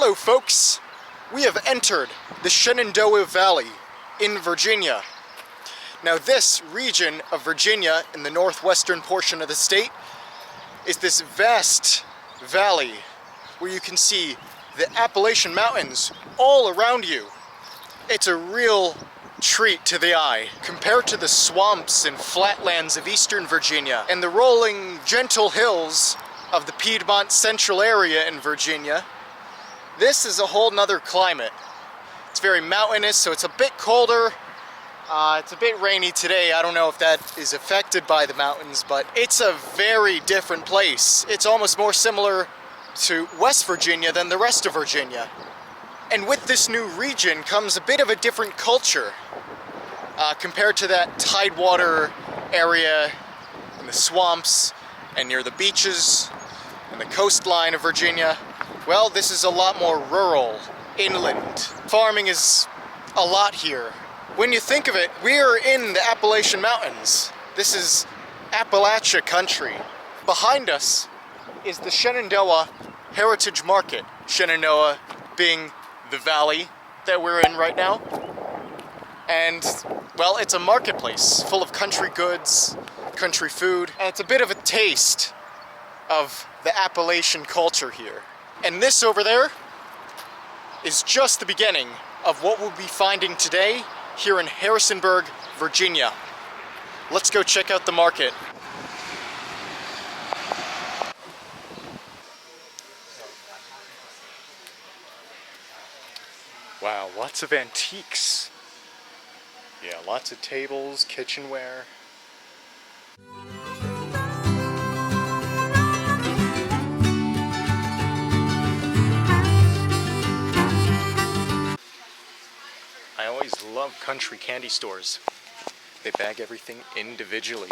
Hello folks, we have entered the Shenandoah Valley in Virginia. Now this region of Virginia in the northwestern portion of the state is this vast valley where you can see the Appalachian Mountains all around you. It's a real treat to the eye compared to the swamps and flatlands of eastern Virginia and the rolling gentle hills of the Piedmont Central area in Virginia. This is a whole nother climate. It's very mountainous, so it's a bit colder. It's a bit rainy today. I don't know if that is affected by the mountains, but it's a very different place. It's almost more similar to West Virginia than the rest of Virginia. And with this new region comes a bit of a different culture compared to that tidewater area in the swamps and near the beaches and the coastline of Virginia. Well, this is a lot more rural, inland. Farming is a lot here. When you think of it, we're in the Appalachian Mountains. This is Appalachia country. Behind us is the Shenandoah Heritage Market. Shenandoah being the valley that we're in right now. And, well, it's a marketplace full of country goods, country food, and it's a bit of a taste of the Appalachian culture here. And this over there is just the beginning of what we'll be finding today here in Harrisonburg, Virginia. Let's go check out the market. Wow, lots of antiques. Yeah, lots of tables, kitchenware. I always love country candy stores. They bag everything individually.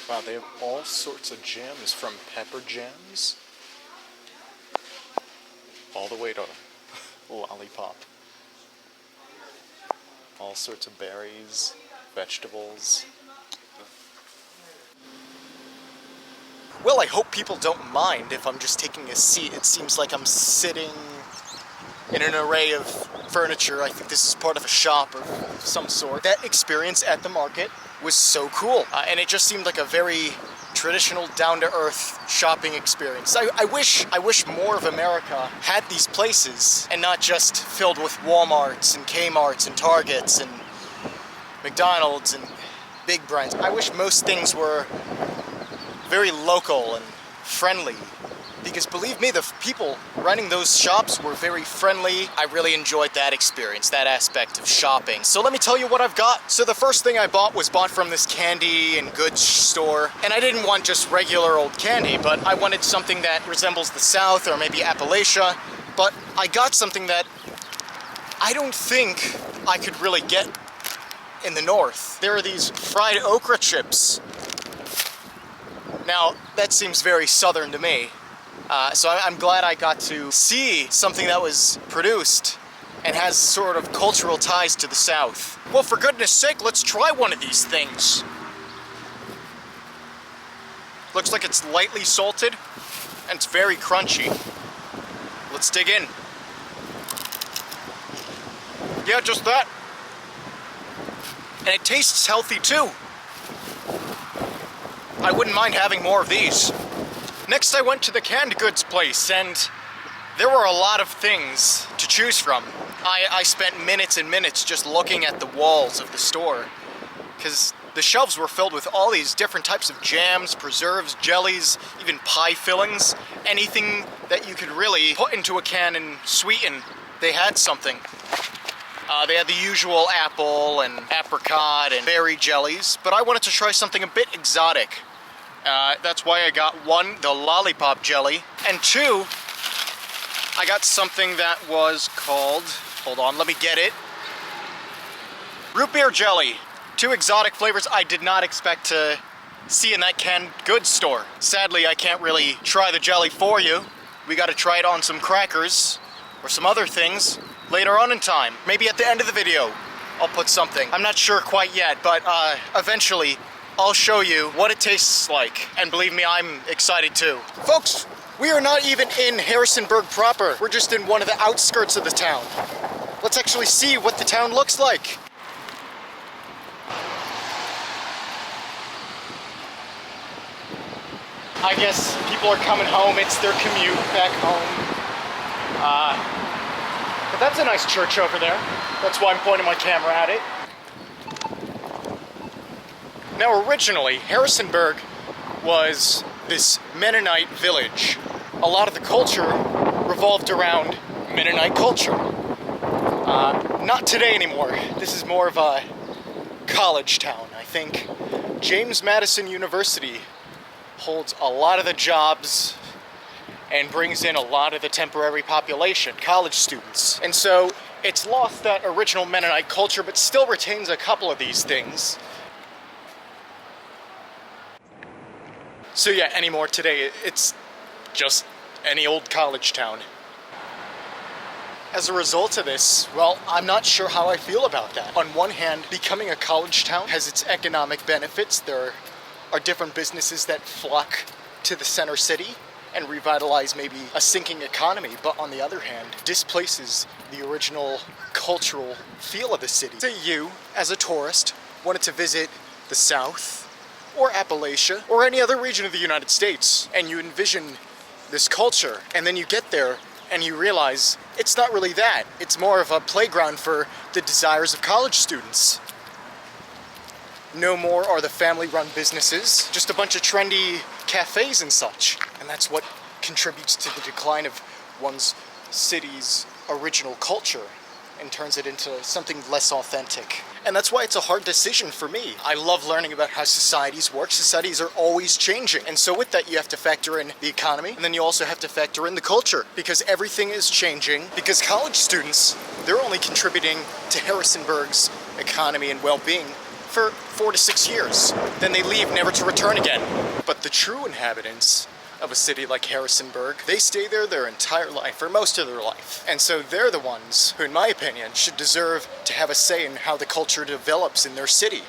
Wow, they have all sorts of jams, from pepper jams all the way to lollipop. All sorts of berries, vegetables. Well, I hope people don't mind if I'm just taking a seat. It seems like I'm sitting in an array of furniture. I think this is part of a shop of some sort. That experience at the market was so cool. And it just seemed like a very traditional, down-to-earth shopping experience. I wish more of America had these places and not just filled with Walmarts and Kmarts and Targets and McDonald's and big brands. I wish most things were very local and friendly, because believe me, the people running those shops were very friendly. I really enjoyed that experience, that aspect of shopping. So let me tell you what I've got. So the first thing I bought was bought from this candy and goods store. And I didn't want just regular old candy, but I wanted something that resembles the South or maybe Appalachia. But I got something that I don't think I could really get in the North. There are these fried okra chips. Now, that seems very Southern to me. So I'm glad I got to see something that was produced and has sort of cultural ties to the South. Well, for goodness sake, let's try one of these things. Looks like it's lightly salted and it's very crunchy. Let's dig in. Yeah, just that. And it tastes healthy too. I wouldn't mind having more of these. Next I went to the canned goods place, and there were a lot of things to choose from. I spent minutes and minutes just looking at the walls of the store, because the shelves were filled with all these different types of jams, preserves, jellies, even pie fillings. Anything that you could really put into a can and sweeten, they had something. They had the usual apple and apricot and berry jellies, but I wanted to try something a bit exotic. That's why I got one, the lollipop jelly, and two, I got something that was called, hold on, let me get it, root beer jelly. Two exotic flavors I did not expect to see in that canned goods store. Sadly, I can't really try the jelly for you. We gotta try it on some crackers or some other things. later on in time. Maybe at the end of the video, I'll put something. I'm not sure quite yet, but eventually I'll show you what it tastes like. And believe me, I'm excited too. Folks, we are not even in Harrisonburg proper. We're just in one of the outskirts of the town. Let's actually see what the town looks like. I guess people are coming home. It's their commute back home. But that's a nice church over there. That's why I'm pointing my camera at it. Now, originally, Harrisonburg was this Mennonite village. A lot of the culture revolved around Mennonite culture. Not today anymore. This is more of a college town, I think. James Madison University holds a lot of the jobs and brings in a lot of the temporary population, college students. And so it's lost that original Mennonite culture, but still retains a couple of these things. So yeah, anymore today, it's just any old college town. As a result of this, well, I'm not sure how I feel about that. On one hand, becoming a college town has its economic benefits. There are different businesses that flock to the center city and revitalize maybe a sinking economy, but on the other hand, displaces the original cultural feel of the city. Say you, as a tourist, wanted to visit the South, or Appalachia, or any other region of the United States, and you envision this culture, and then you get there, and you realize it's not really that. It's more of a playground for the desires of college students. No more are the family-run businesses, just a bunch of trendy cafes and such. And that's what contributes to the decline of one's city's original culture and turns it into something less authentic. And that's why it's a hard decision for me. I love learning about how societies work. Societies are always changing. And so with that, you have to factor in the economy, and then you also have to factor in the culture, because everything is changing. Because college students, they're only contributing to Harrisonburg's economy and well-being for 4 to 6 years. Then they leave, never to return again. But the true inhabitants of a city like Harrisonburg, they stay there their entire life, or most of their life. And so they're the ones who, in my opinion, should deserve to have a say in how the culture develops in their city.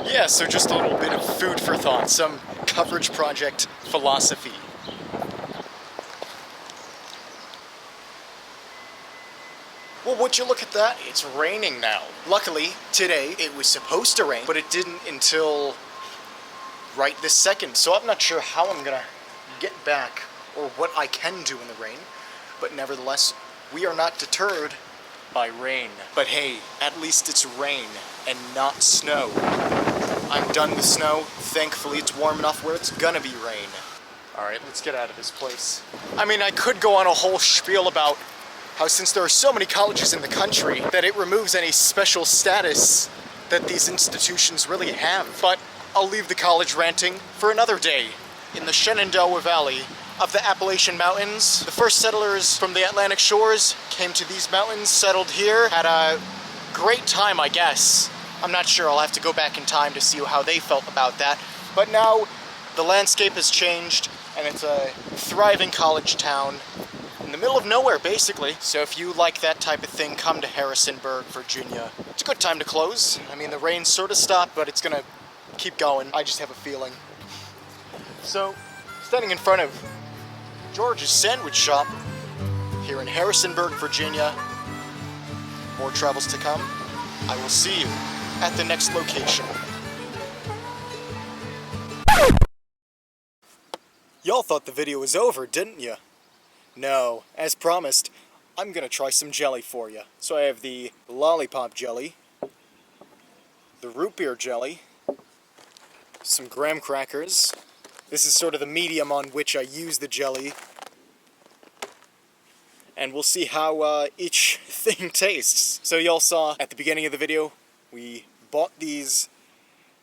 Yeah, so just a little bit of food for thought, some coverage project philosophy. Well, would you look at that? It's raining now. Luckily, today it was supposed to rain, but it didn't until right this second. So I'm not sure how I'm gonna get back or what I can do in the rain. But nevertheless, we are not deterred by rain. But hey, at least it's rain and not snow. I'm done with snow. Thankfully, it's warm enough where it's gonna be rain. All right, let's get out of this place. I mean, I could go on a whole spiel about how since there are so many colleges in the country that it removes any special status that these institutions really have. But I'll leave the college ranting for another day. In the Shenandoah Valley of the Appalachian Mountains, the first settlers from the Atlantic shores came to these mountains, settled here, had a great time, I guess. I'm not sure, I'll have to go back in time to see how they felt about that. But now the landscape has changed and it's a thriving college town in the middle of nowhere, basically. So if you like that type of thing, come to Harrisonburg, Virginia. It's a good time to close. I mean, the rain sort of stopped, but it's gonna keep going. I just have a feeling. So, standing in front of George's Sandwich Shop here in Harrisonburg, Virginia. More travels to come. I will see you at the next location. Y'all thought the video was over, didn't you? No, as promised, I'm gonna try some jelly for you. So I have the lollipop jelly, the root beer jelly, some graham crackers. This is sort of the medium on which I use the jelly. And we'll see how each thing tastes. So y'all saw at the beginning of the video, we bought these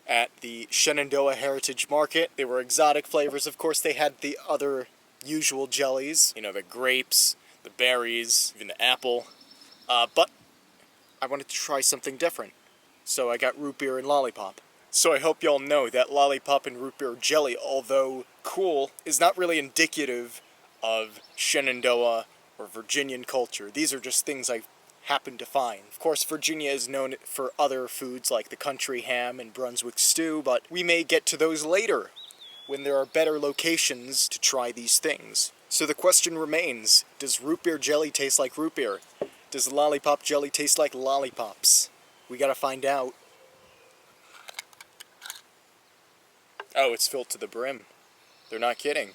at the Shenandoah Heritage Market. They were exotic flavors. Of course, they had the other usual jellies, you know, the grapes, the berries, even the apple, but I wanted to try something different, so I got root beer and lollipop. So I hope y'all know that lollipop and root beer jelly, although cool, is not really indicative of Shenandoah or Virginian culture. These are just things I happened to find. Of course, Virginia is known for other foods like the country ham and Brunswick stew, but we may get to those later when there are better locations to try these things. So the question remains, does root beer jelly taste like root beer? Does lollipop jelly taste like lollipops? We gotta find out. Oh, it's filled to the brim. They're not kidding.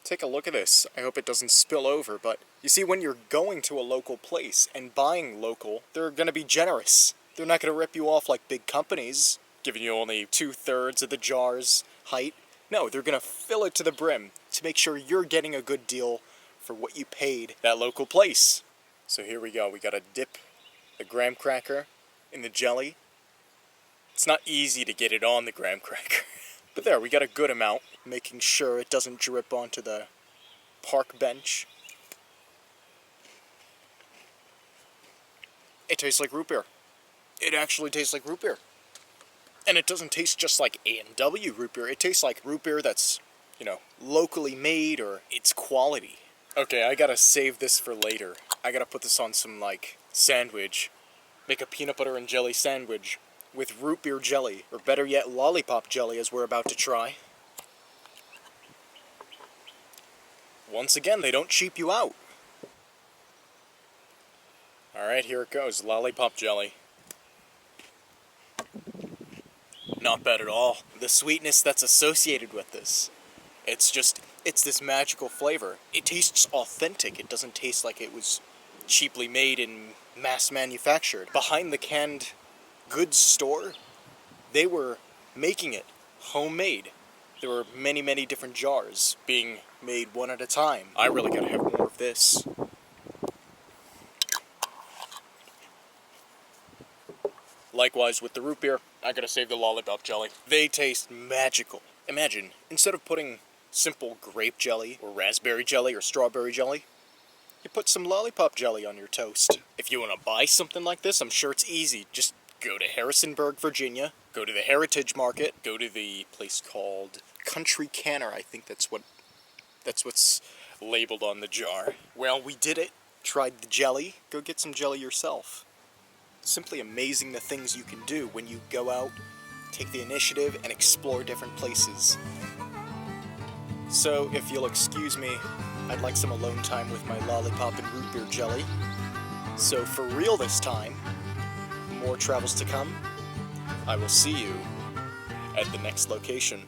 Take a look at this. I hope it doesn't spill over, but you see, when you're going to a local place and buying local, they're gonna be generous. They're not gonna rip you off like big companies, giving you only 2/3 of the jar's height. No, they're gonna fill it to the brim to make sure you're getting a good deal for what you paid that local place. So here we go. We gotta dip the graham cracker in the jelly. It's not easy to get it on the graham cracker. But there, we got a good amount, making sure it doesn't drip onto the park bench. It tastes like root beer. It actually tastes like root beer. And it doesn't taste just like A&W root beer. It tastes like root beer that's, locally made, or it's quality. Okay, I gotta save this for later. I gotta put this on some, sandwich. Make a peanut butter and jelly sandwich with root beer jelly, or better yet, lollipop jelly, as we're about to try. Once again, they don't cheap you out. Alright, here it goes, lollipop jelly. Not bad at all. The sweetness that's associated with this, it's this magical flavor. It tastes authentic. It doesn't taste like it was cheaply made and mass manufactured. Behind the canned goods store, they were making it homemade. There were many, many different jars being made one at a time. I really gotta have more of this. Likewise with the root beer, I gotta save the lollipop jelly. They taste magical. Imagine, instead of putting simple grape jelly, or raspberry jelly, or strawberry jelly, you put some lollipop jelly on your toast. If you want to buy something like this, I'm sure it's easy. Just go to Harrisonburg, Virginia, go to the Heritage Market, go to the place called Country Canner. I think that's what's labeled on the jar. Well, we did it. Tried the jelly. Go get some jelly yourself. Simply amazing the things you can do when you go out, take the initiative, and explore different places. So, if you'll excuse me, I'd like some alone time with my lollipop and root beer jelly. So for real this time, more travels to come. I will see you at the next location.